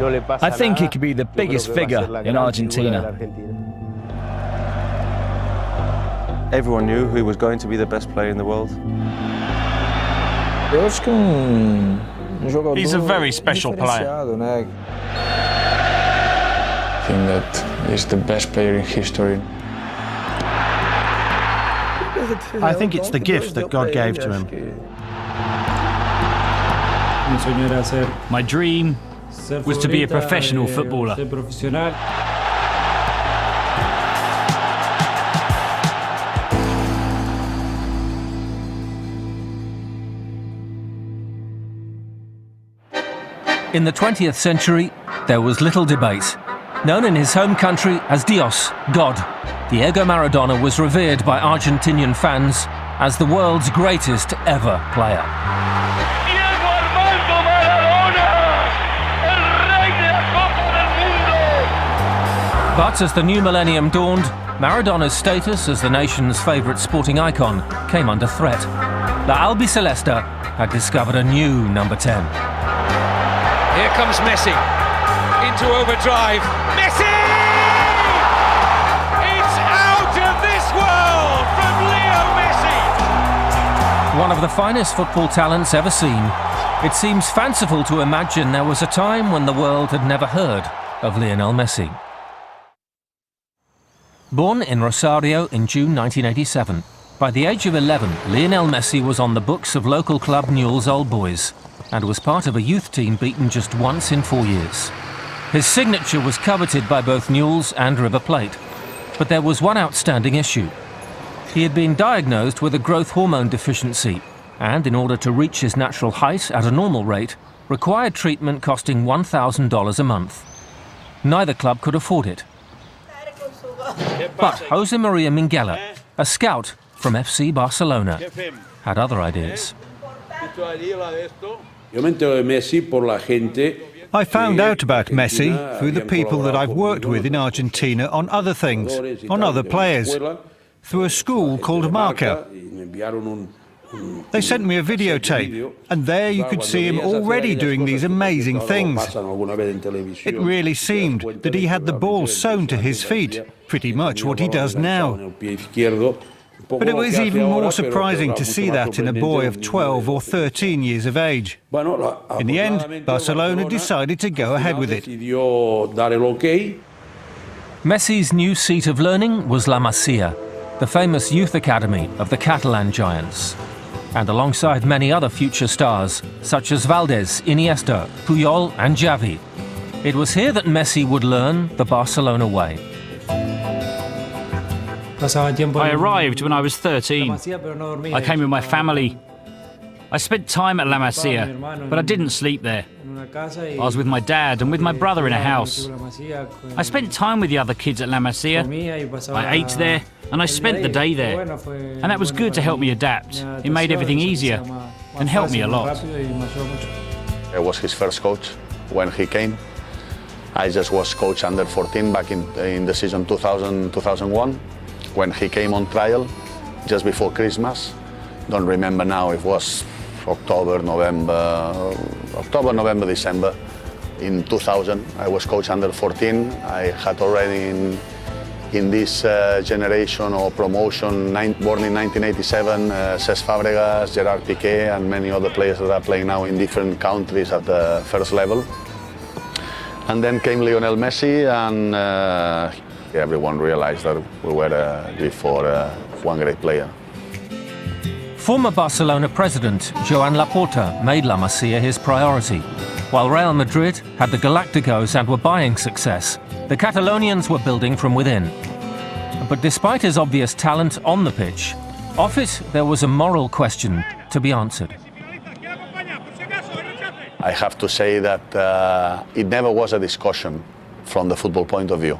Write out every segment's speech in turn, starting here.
I think he could be the biggest figure in Argentina. Everyone knew who was going to be the best player in the world. He's a very special player. I think that he's the best player in history. I think it's the gift that God gave to him. My dream was to be a professional footballer. In the 20th century, there was little debate. Known in his home country as Dios, God, Diego Maradona was revered by Argentinian fans as the world's greatest ever player. But as the new millennium dawned, Maradona's status as the nation's favourite sporting icon came under threat. La Albiceleste had discovered a new number 10. Here comes Messi, into overdrive. Messi! It's out of this world from Leo Messi! One of the finest football talents ever seen, it seems fanciful to imagine there was a time when the world had never heard of Lionel Messi. Born in Rosario in June 1987, by the age of 11, Lionel Messi was on the books of local club Newell's Old Boys and was part of a youth team beaten just once in 4 years. His signature was coveted by both Newell's and River Plate, but there was one outstanding issue. He had been diagnosed with a growth hormone deficiency and, in order to reach his natural height at a normal rate, required treatment costing $1,000 a month. Neither club could afford it. But Jose Maria Minguella, a scout from FC Barcelona, had other ideas. I found out about Messi through the people that I've worked with in Argentina on other things, on other players, through a school called Marca. They sent me a videotape, and there you could see him already doing these amazing things. It really seemed that he had the ball sewn to his feet, pretty much what he does now. But it was even more surprising to see that in a boy of 12 or 13 years of age. In the end, Barcelona decided to go ahead with it. Messi's new seat of learning was La Masia, the famous youth academy of the Catalan giants. And alongside many other future stars, such as Valdés, Iniesta, Puyol and Xavi, it was here that Messi would learn the Barcelona way. I arrived when I was 13. I came with my family. I spent time at La Masia, but I didn't sleep there. I was with my dad and with my brother in a house. I spent time with the other kids at La Masia. I ate there and I spent the day there. And that was good to help me adapt. It made everything easier and helped me a lot. I was his first coach when he came. I just was coach under 14 back in the season 2000-2001 when he came on trial just before Christmas. Don't remember now, it was October, November, December. In 2000, I was coach under 14. I had already in this generation or promotion, born in 1987, Cesc Fabregas, Gerard Piqué, and many other players that are playing now in different countries at the first level. And then came Lionel Messi, and everyone realized that we were due for one great player. Former Barcelona president Joan Laporta made La Masia his priority. While Real Madrid had the Galacticos and were buying success, the Catalonians were building from within. But despite his obvious talent on the pitch, off it there was a moral question to be answered. I have to say that it never was a discussion from the football point of view.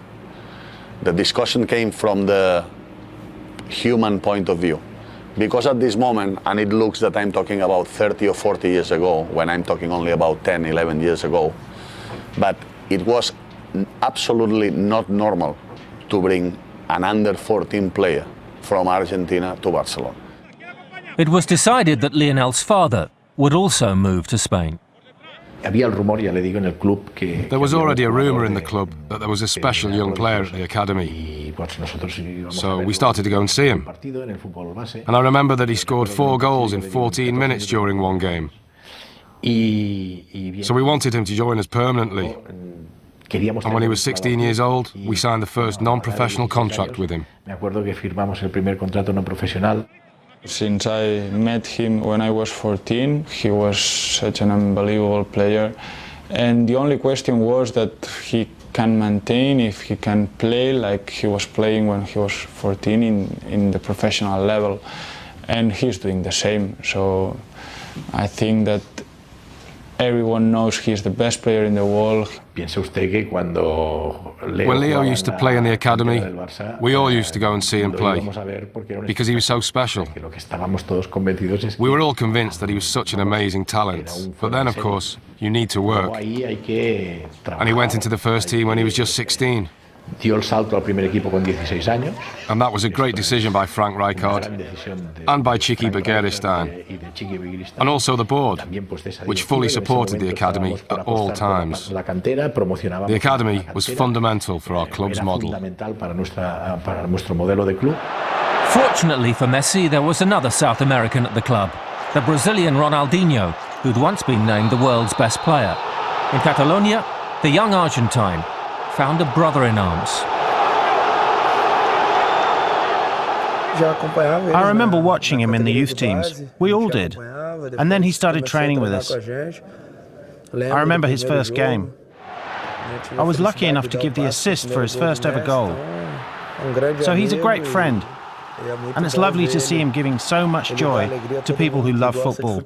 The discussion came from the human point of view. Because at this moment, and it looks that I'm talking about 30 or 40 years ago, when I'm talking only about 10, 11 years ago, but it was absolutely not normal to bring an under 14 player from Argentina to Barcelona. It was decided that Lionel's father would also move to Spain. Había el rumor, ya le digo, en el club que... There was already a rumour in the club that there was a special young player at the academy. So we started to go and see him. And I remember that he scored 4 goals in 14 minutes during one game. So we wanted him to join us permanently. And when he was 16 years old, we signed the first non-professional contract with him. Me acuerdo que firmamos el primer contrato no profesional. Since I met him when I was 14, he was such an unbelievable player. And the only question was that he can maintain, if he can play like he was playing when he was 14 in the professional level. And he's doing the same. So I think that everyone knows he's the best player in the world. Piensa usted que cuando When Leo used to play in the academy, we all used to go and see him play because he was so special. We were all convinced that he was such an amazing talent. But then, of course, you need to work. And he went into the first team when he was just 16. Dio el salto al primer equipo con 16 años. And that was a great decision by Frank Rijkaard and by Chiki Begiristain, and also the board, which fully supported the academy at all times. The academy was fundamental for our club's model. Fortunately for Messi, there was another South American at the club, the Brazilian Ronaldinho, who'd once been named the world's best player. In Catalonia, the young Argentine found a brother in arms. I remember watching him in the youth teams. We all did. And then he started training with us. I remember his first game. I was lucky enough to give the assist for his first ever goal. So he's a great friend. And it's lovely to see him giving so much joy to people who love football.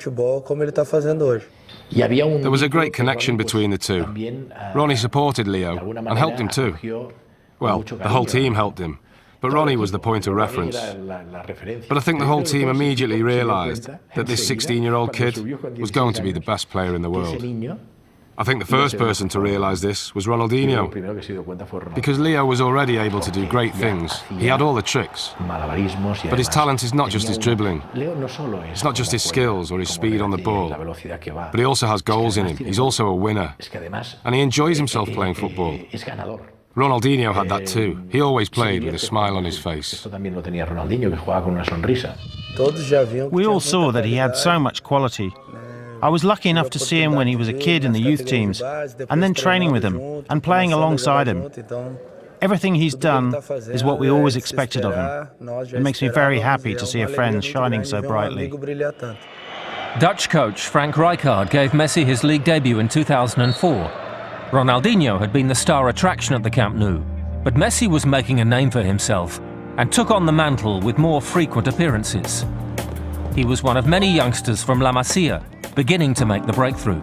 There was a great connection between the two. Ronnie supported Leo and helped him too. Well, the whole team helped him, but Ronnie was the point of reference. But I think the whole team immediately realised that this 16-year-old kid was going to be the best player in the world. I think the first person to realise this was Ronaldinho, because Leo was already able to do great things. He had all the tricks. But his talent is not just his dribbling. It's not just his skills or his speed on the ball. But he also has goals in him. He's also a winner. And he enjoys himself playing football. Ronaldinho had that too. He always played with a smile on his face. We all saw that he had so much quality. I was lucky enough to see him when he was a kid in the youth teams, and then training with him and playing alongside him. Everything he's done is what we always expected of him. It makes me very happy to see a friend shining so brightly. Dutch coach Frank Rijkaard gave Messi his league debut in 2004. Ronaldinho had been the star attraction at the Camp Nou, but Messi was making a name for himself and took on the mantle with more frequent appearances. He was one of many youngsters from La Masia beginning to make the breakthrough.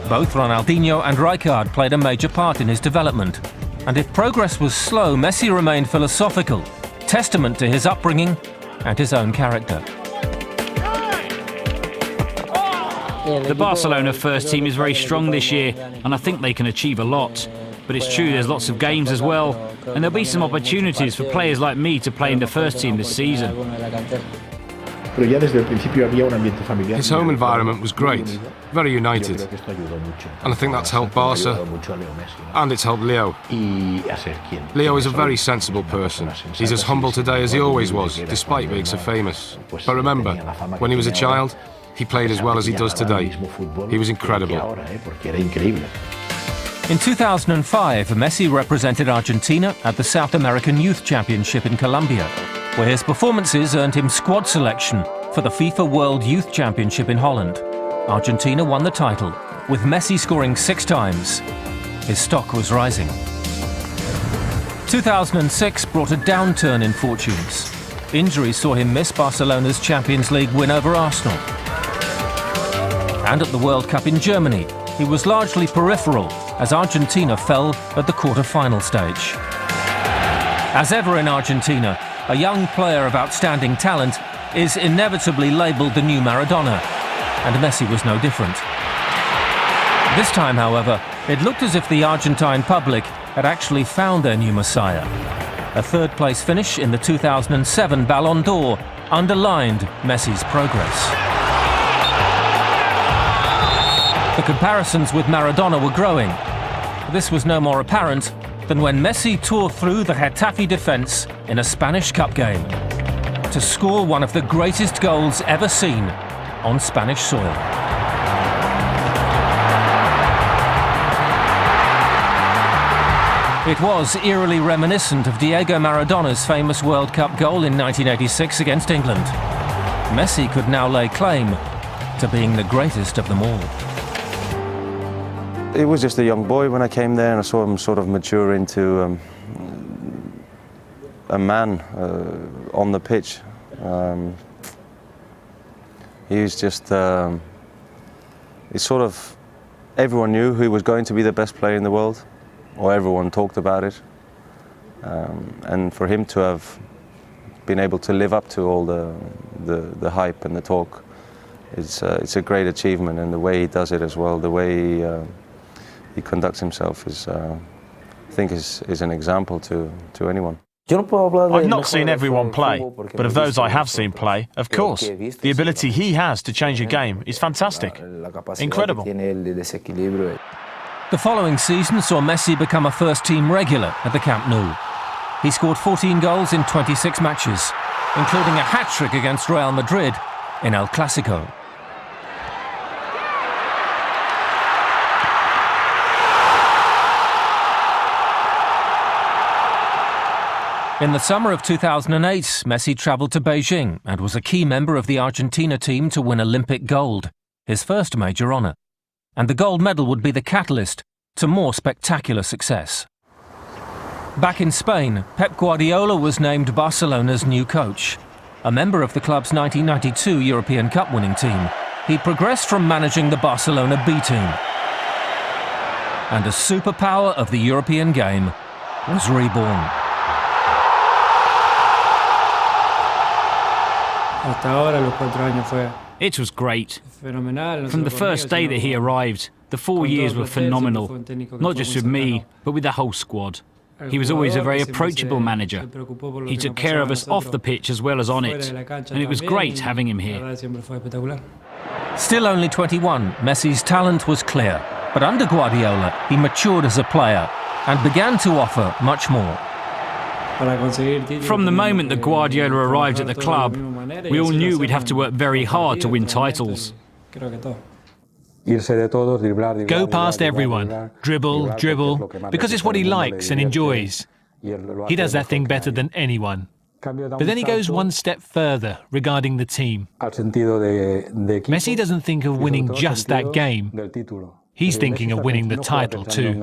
Both Ronaldinho and Rijkaard played a major part in his development, and if progress was slow, Messi remained philosophical, testament to his upbringing and his own character. The Barcelona first team is very strong this year, and I think they can achieve a lot. But it's true, there's lots of games as well, and there'll be some opportunities for players like me to play in the first team this season. His home environment was great, very united. And I think that's helped Barca, and it's helped Leo. Leo is a very sensible person. He's as humble today as he always was, despite being so famous. But remember, when he was a child, he played as well as he does today. He was incredible. In 2005, Messi represented Argentina at the South American Youth Championship in Colombia, where his performances earned him squad selection for the FIFA World Youth Championship in Holland. Argentina won the title, with Messi scoring 6 times. His stock was rising. 2006 brought a downturn in fortunes. Injuries saw him miss Barcelona's Champions League win over Arsenal. And at the World Cup in Germany, he was largely peripheral as Argentina fell at the quarter-final stage. As ever in Argentina, a young player of outstanding talent is inevitably labelled the new Maradona, and Messi was no different. This time, however, it looked as if the Argentine public had actually found their new messiah. A third-place finish in the 2007 Ballon d'Or underlined Messi's progress. The comparisons with Maradona were growing. This was no more apparent than when Messi tore through the Getafe defence in a Spanish Cup game to score one of the greatest goals ever seen on Spanish soil. It was eerily reminiscent of Diego Maradona's famous World Cup goal in 1986 against England. Messi could now lay claim to being the greatest of them all. He was just a young boy when I came there, and I saw him sort of mature into a man on the pitch. He was just, everyone knew he was going to be the best player in the world, or everyone talked about it. And for him to have been able to live up to all the hype and the talk, it's a great achievement, and the way he does it as well, the way he conducts himself is, I think, is an example to anyone. I've not seen everyone play, but of those I have seen play, of course, the ability he has to change a game is fantastic. Incredible. The following season saw Messi become a first-team regular at the Camp Nou. He scored 14 goals in 26 matches, including a hat-trick against Real Madrid in El Clasico. In the summer of 2008, Messi travelled to Beijing and was a key member of the Argentina team to win Olympic gold, his first major honour. And the gold medal would be the catalyst to more spectacular success. Back in Spain, Pep Guardiola was named Barcelona's new coach. A member of the club's 1992 European Cup winning team, he progressed from managing the Barcelona B team. And a superpower of the European game was reborn. It was great. From the first day that he arrived, the 4 years were phenomenal. Not just with me, but with the whole squad. He was always a very approachable manager. He took care of us off the pitch as well as on it, and it was great having him here. Still only 21, Messi's talent was clear, but under Guardiola, he matured as a player and began to offer much more. From the moment that Guardiola arrived at the club, we all knew we'd have to work very hard to win titles. Go past everyone, dribble, because it's what he likes and enjoys. He does that thing better than anyone. But then he goes one step further regarding the team. Messi doesn't think of winning just that game. He's thinking of winning the title too.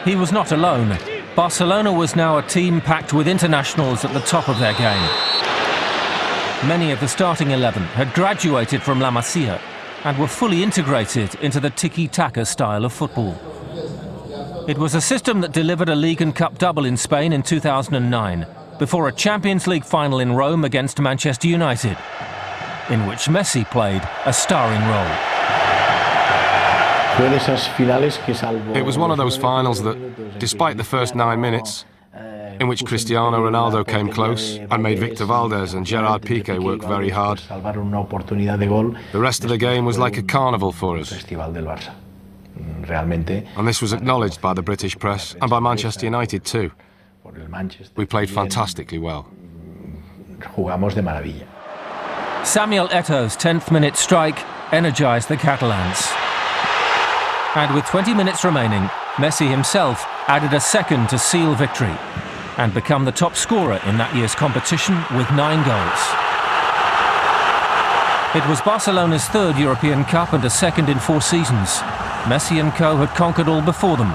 He was not alone. Barcelona was now a team packed with internationals at the top of their game. Many of the starting 11 had graduated from La Masia and were fully integrated into the tiki-taka style of football. It was a system that delivered a League and Cup double in Spain in 2009, before a Champions League final in Rome against Manchester United, in which Messi played a starring role. It was one of those finals that, despite the first 9 minutes, in which Cristiano Ronaldo came close and made Victor Valdés and Gerard Piqué work very hard, the rest of the game was like a carnival for us. And this was acknowledged by the British press and by Manchester United too. We played fantastically well. Samuel Eto'o's 10th minute strike energised the Catalans. And with 20 minutes remaining, Messi himself added a second to seal victory and become the top scorer in that year's competition with 9 goals. It was Barcelona's third European Cup and a second in 4 seasons. Messi and co had conquered all before them,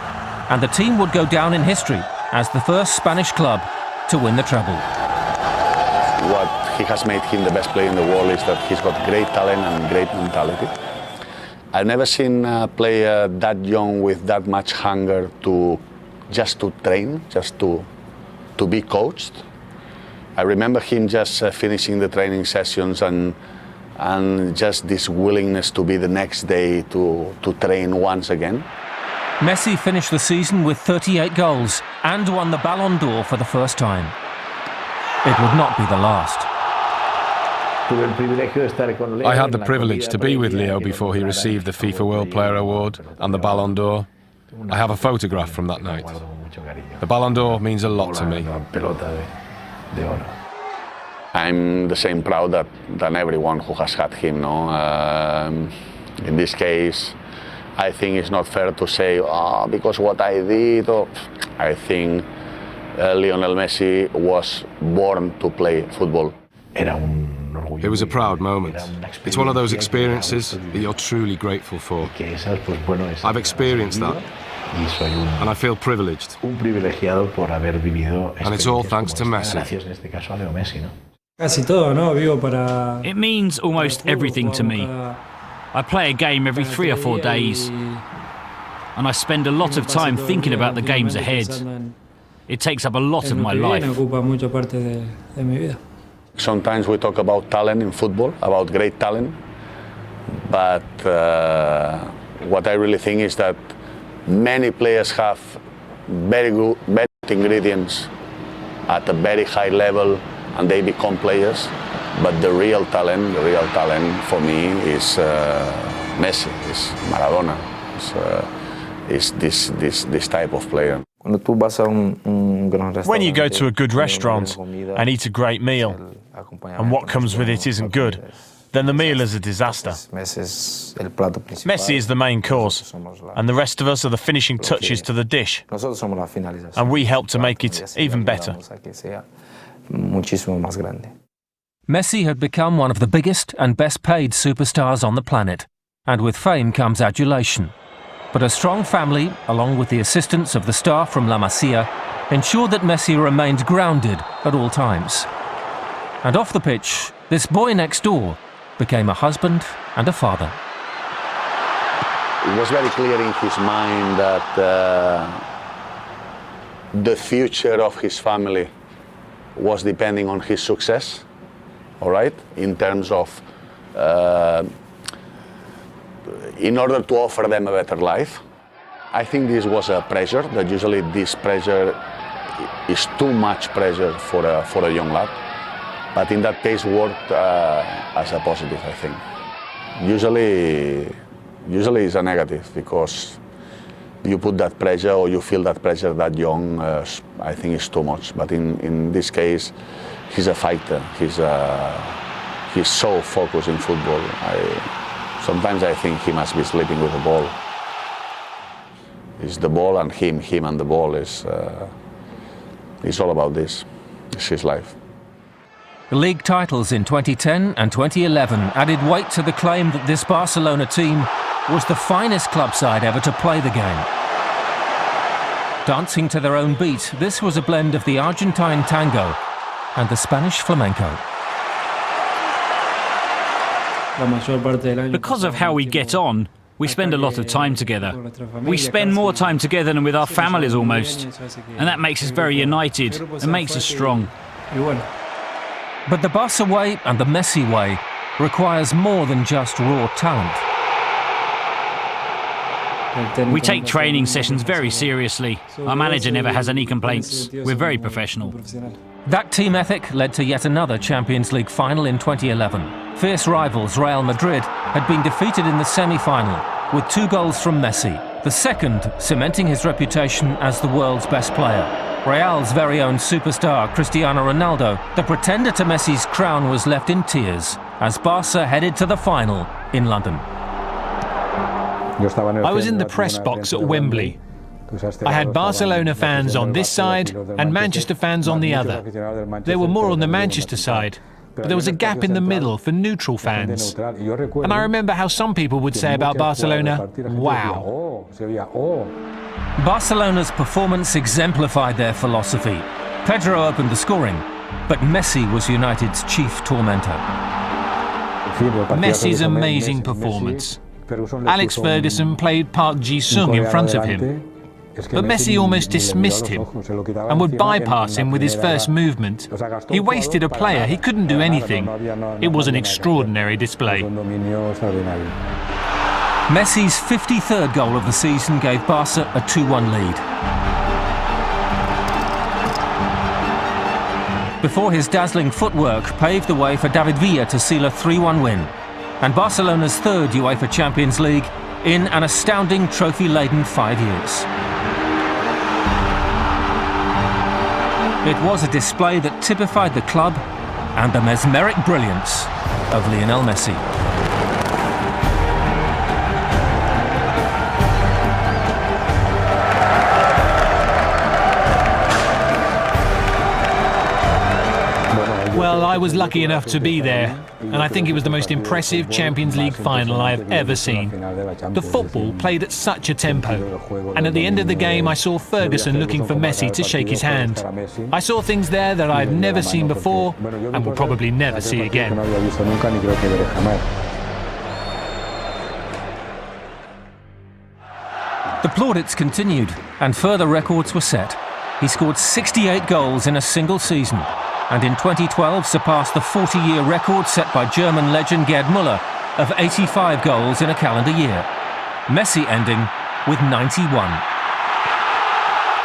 and the team would go down in history as the first Spanish club to win the treble. What he has made him the best player in the world is that he's got great talent and great mentality. I've never seen a player that young with that much hunger to train, just to be coached. I remember him just finishing the training sessions and just this willingness to be the next day to train once again. Messi finished the season with 38 goals and won the Ballon d'Or for the first time. It would not be the last. I had the privilege to be with Leo before he received the FIFA World Player Award and the Ballon d'Or. I have a photograph from that night. The Ballon d'Or means a lot to me. I'm the same proud than everyone who has had him. No? In this case, I think it's not fair to say, because what I did. I think Lionel Messi was born to play football. It was a proud moment. It's one of those experiences that you're truly grateful for. I've experienced that, and I feel privileged. And it's all thanks to Messi. It means almost everything to me. I play a game every 3 or 4 days, and I spend a lot of time thinking about the games ahead. It takes up a lot of my life. Sometimes we talk about talent in football, about great talent, but what I really think is that many players have very good ingredients at a very high level, and they become players. But the real talent for me is Messi, is Maradona, is this type of player. When you go to a good restaurant and eat a great meal, and what comes with it isn't good, then the meal is a disaster. Messi is the main course, and the rest of us are the finishing touches to the dish. And we help to make it even better. Messi had become one of the biggest and best paid superstars on the planet, and with fame comes adulation. But a strong family, along with the assistance of the staff from La Masia, ensured that Messi remained grounded at all times. And off the pitch, this boy next door became a husband and a father. It was very clear in his mind that the future of his family was depending on his success, all right, in terms of in order to offer them a better life. I think this was a pressure, that usually this pressure is too much pressure for a young lad. But in that case worked as a positive, I think. Usually it's a negative, because you put that pressure or you feel that pressure that young, I think it's too much. But in this case, he's a fighter. He's so focused in football. Sometimes I think he must be sleeping with the ball. It's the ball and him and the ball is all about this. It's his life. The league titles in 2010 and 2011 added weight to the claim that this Barcelona team was the finest club side ever to play the game. Dancing to their own beat, this was a blend of the Argentine tango and the Spanish flamenco. Because of how we get on, we spend a lot of time together. We spend more time together than with our families almost. And that makes us very united and makes us strong. But the Barca way and the Messi way requires more than just raw talent. We take training sessions very seriously. Our manager never has any complaints. We're very professional. That team ethic led to yet another Champions League final in 2011. Fierce rivals Real Madrid had been defeated in the semi-final with 2 goals from Messi, the second cementing his reputation as the world's best player. Real's very own superstar Cristiano Ronaldo, the pretender to Messi's crown, was left in tears as Barca headed to the final in London. I was in the press box at Wembley. I had Barcelona fans on this side and Manchester fans on the other. There were more on the Manchester side, but there was a gap in the middle for neutral fans. And I remember how some people would say about Barcelona, wow. Barcelona's performance exemplified their philosophy. Pedro opened the scoring, but Messi was United's chief tormentor. Messi's amazing performance. Alex Ferguson played Park Ji-sung in front of him. But Messi almost dismissed him and would bypass him with his first movement. He wasted a player, he couldn't do anything. It was an extraordinary display. Messi's 53rd goal of the season gave Barca a 2-1 lead. before his dazzling footwork paved the way for David Villa to seal a 3-1 win, and Barcelona's third UEFA Champions League in an astounding trophy-laden 5 years. It was a display that typified the club and the mesmeric brilliance of Lionel Messi. Well, I was lucky enough to be there, and I think it was the most impressive Champions League final I've ever seen. The football played at such a tempo, and at the end of the game I saw Ferguson looking for Messi to shake his hand. I saw things there that I've never seen before, and will probably never see again. The plaudits continued, and further records were set. He scored 68 goals in a single season, and in 2012 surpassed the 40-year record set by German legend Gerd Müller of 85 goals in a calendar year. Messi ending with 91.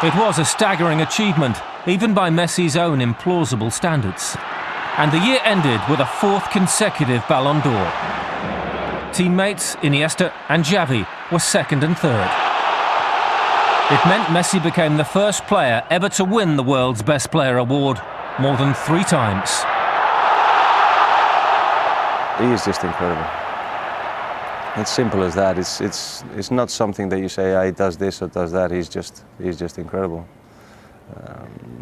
It was a staggering achievement, even by Messi's own implausible standards. And the year ended with a fourth consecutive Ballon d'Or. Teammates Iniesta and Xavi were second and third. It meant Messi became the first player ever to win the world's Best Player award more than 3 times. He is just incredible. It's simple as that. It's not something that you say, he does this or does that. He's just incredible.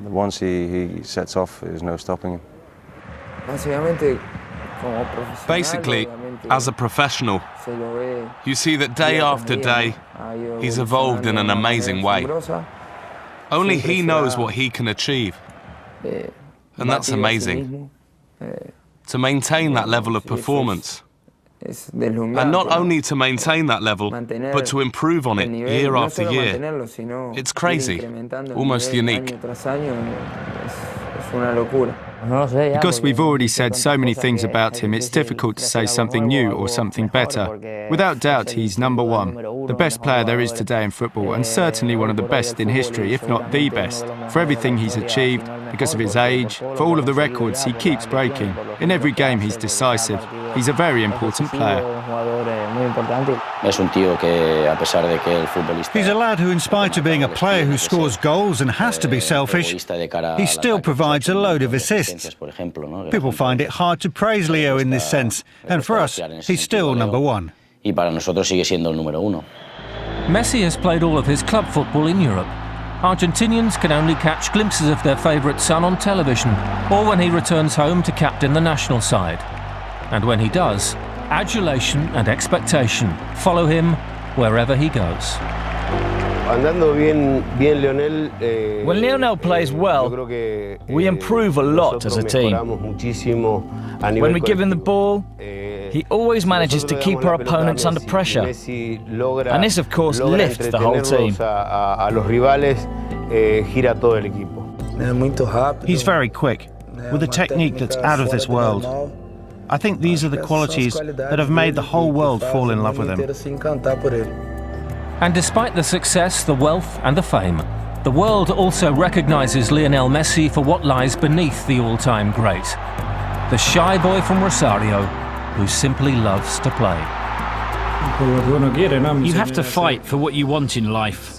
Once he sets off, there's no stopping him. Basically, as a professional, you see that day after day, he's evolved in an amazing way. Only he knows what he can achieve. And that's amazing. To maintain that level of performance. And not only to maintain that level, but to improve on it year after year. It's crazy, almost unique. Because we've already said so many things about him, it's difficult to say something new or something better. Without doubt, he's number one, the best player there is today in football, and certainly one of the best in history, if not the best, for everything he's achieved, because of his age, for all of the records he keeps breaking. In every game he's decisive. He's a very important player. He's a lad who, in spite of being a player who scores goals and has to be selfish, he still provides a load of assists. People find it hard to praise Leo in this sense, and for us, he's still number one. Messi has played all of his club football in Europe. Argentinians can only catch glimpses of their favourite son on television, or when he returns home to captain the national side. And when he does, adulation and expectation follow him wherever he goes. When Lionel plays well, we improve a lot as a team. When we give him the ball, he always manages to keep our opponents under pressure. And this, of course, lifts the whole team. He's very quick, with a technique that's out of this world. I think these are the qualities that have made the whole world fall in love with him. And despite the success, the wealth and the fame, the world also recognises Lionel Messi for what lies beneath the all-time great. The shy boy from Rosario who simply loves to play. You have to fight for what you want in life.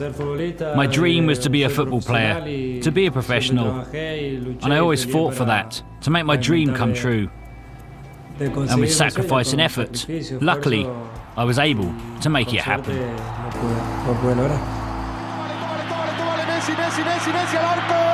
My dream was to be a football player, to be a professional, and I always fought for that, to make my dream come true. And with sacrifice and effort, luckily, I was able to make it happen. Messi al arco.